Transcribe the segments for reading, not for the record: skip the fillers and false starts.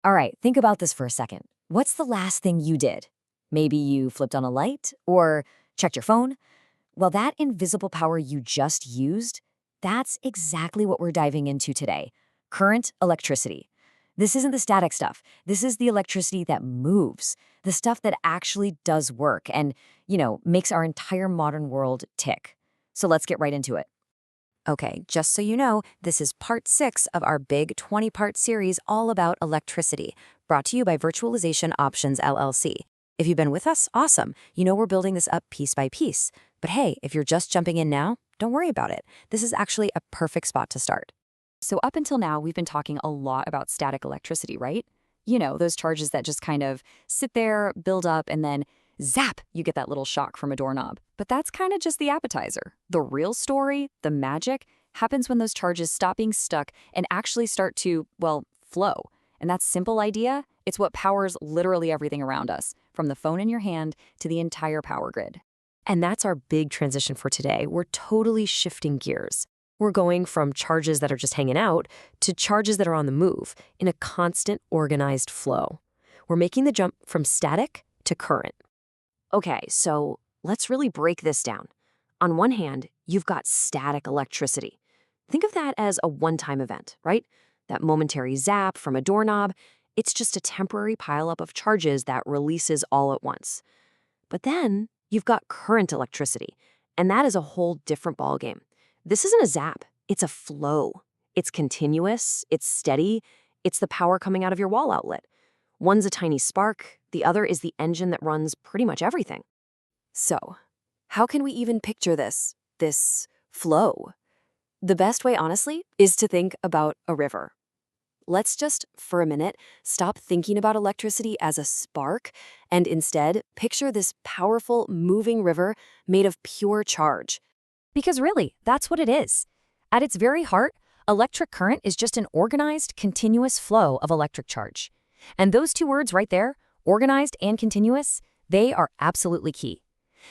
All right, think about this for a second. What's the last thing you did? Maybe you flipped on a light or checked your phone? Well, that invisible power you just used, that's exactly what we're diving into today. Current electricity. This isn't the static stuff. This is the electricity that moves, the stuff that actually does work and, makes our entire modern world tick. So let's get right into it. Okay, just so you know, this is part 6 of our big 20-part series all about electricity, brought to you by Virtualization Options LLC. If you've been with us, awesome. You know we're building this up piece by piece. But hey, if you're just jumping in now, don't worry about it. This is actually a perfect spot to start. So up until now, we've been talking a lot about static electricity, right? Those charges that just kind of sit there, build up, and then zap, you get that little shock from a doorknob. But that's kind of just the appetizer. The real story, the magic, happens when those charges stop being stuck and actually start to, well, flow. And that simple idea, it's what powers literally everything around us, from the phone in your hand to the entire power grid. And that's our big transition for today. We're totally shifting gears. We're going from charges that are just hanging out to charges that are on the move in a constant, organized flow. We're making the jump from static to current. Okay, so let's really break this down. On one hand, you've got static electricity. Think of that as a one-time event, right? That momentary zap from a doorknob, it's just a temporary pileup of charges that releases all at once. But then you've got current electricity, and that is a whole different ballgame. This isn't a zap, it's a flow. It's continuous, it's steady, it's the power coming out of your wall outlet. One's a tiny spark, the other is the engine that runs pretty much everything. So, how can we even picture this flow? The best way, honestly, is to think about a river. Let's just, for a minute, stop thinking about electricity as a spark and instead picture this powerful, moving river made of pure charge. Because really, that's what it is. At its very heart, electric current is just an organized, continuous flow of electric charge. And those two words right there, organized and continuous, they are absolutely key.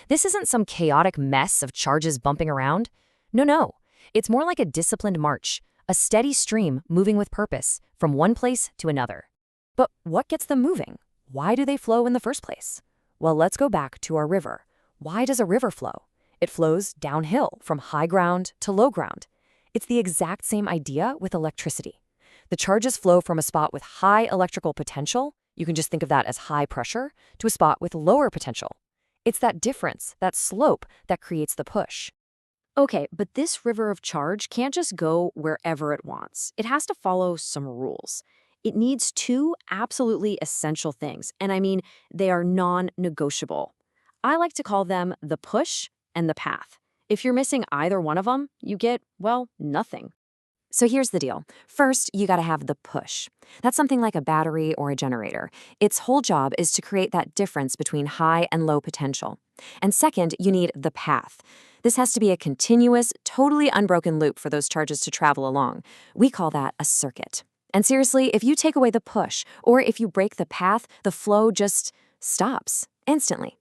This isn't some chaotic mess of charges bumping around. No. It's more like a disciplined march, a steady stream moving with purpose from one place to another. But what gets them moving? Why do they flow in the first place? Well, let's go back to our river. Why does a river flow? It flows downhill from high ground to low ground. It's the exact same idea with electricity. The charges flow from a spot with high electrical potential, you can just think of that as high pressure, to a spot with lower potential. It's that difference, that slope, that creates the push. Okay, but this river of charge can't just go wherever it wants. It has to follow some rules. It needs two absolutely essential things, and I mean, they are non-negotiable. I like to call them the push and the path. If you're missing either one of them, you get, well, nothing. So here's the deal. First, you gotta have the push. That's something like a battery or a generator. Its whole job is to create that difference between high and low potential. And second, you need the path. This has to be a continuous, totally unbroken loop for those charges to travel along. We call that a circuit. And seriously, if you take away the push, or if you break the path, the flow just stops instantly.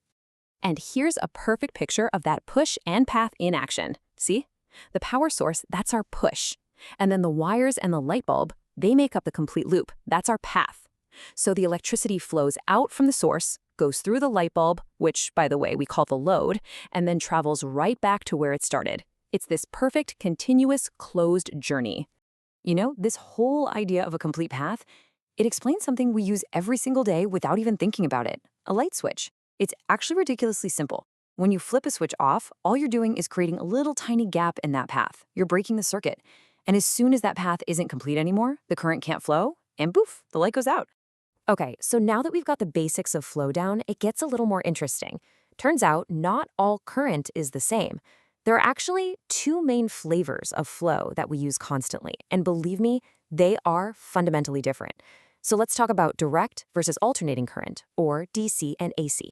And here's a perfect picture of that push and path in action. See? The power source, that's our push. And then the wires and the light bulb, they make up the complete loop. That's our path. So the electricity flows out from the source, goes through the light bulb, which, by the way, we call the load, and then travels right back to where it started. It's this perfect, continuous, closed journey. This whole idea of a complete path, it explains something we use every single day without even thinking about it, a light switch. It's actually ridiculously simple. When you flip a switch off, all you're doing is creating a little tiny gap in that path. You're breaking the circuit. And as soon as that path isn't complete anymore, the current can't flow, and poof, the light goes out. Okay, so now that we've got the basics of flow down, it gets a little more interesting. Turns out, not all current is the same. There are actually two main flavors of flow that we use constantly, and believe me, they are fundamentally different. So let's talk about direct versus alternating current, or DC and AC.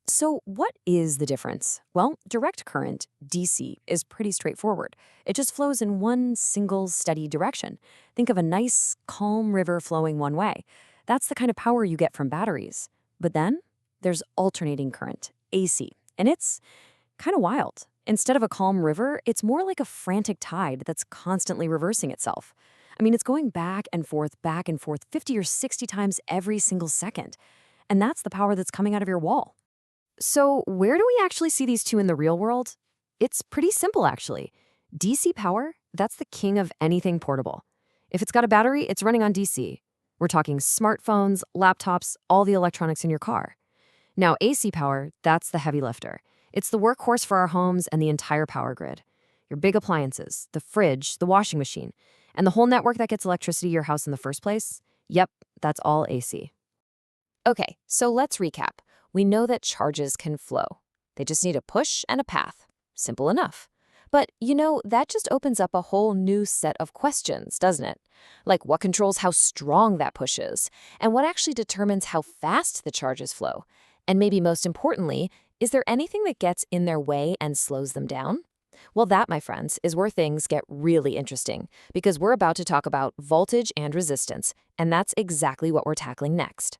So what is the difference? Well, direct current, DC, is pretty straightforward. It just flows in one single steady direction. Think of a nice, calm river flowing one way. That's the kind of power you get from batteries. But then there's alternating current, AC, and it's kind of wild. Instead of a calm river, it's more like a frantic tide that's constantly reversing itself. I mean, it's going back and forth, 50 or 60 times every single second. And that's the power that's coming out of your wall. So, where do we actually see these two in the real world? It's pretty simple, actually. DC power, that's the king of anything portable. If it's got a battery, it's running on DC. We're talking smartphones, laptops, all the electronics in your car. Now, AC power, that's the heavy lifter. It's the workhorse for our homes and the entire power grid. Your big appliances, the fridge, the washing machine, and the whole network that gets electricity to your house in the first place, yep, that's all AC. Okay, so let's recap. We know that charges can flow. They just need a push and a path. Simple enough. But, that just opens up a whole new set of questions, doesn't it? Like what controls how strong that push is, and what actually determines how fast the charges flow? And maybe most importantly, is there anything that gets in their way and slows them down? Well, that, my friends, is where things get really interesting, because we're about to talk about voltage and resistance, and that's exactly what we're tackling next.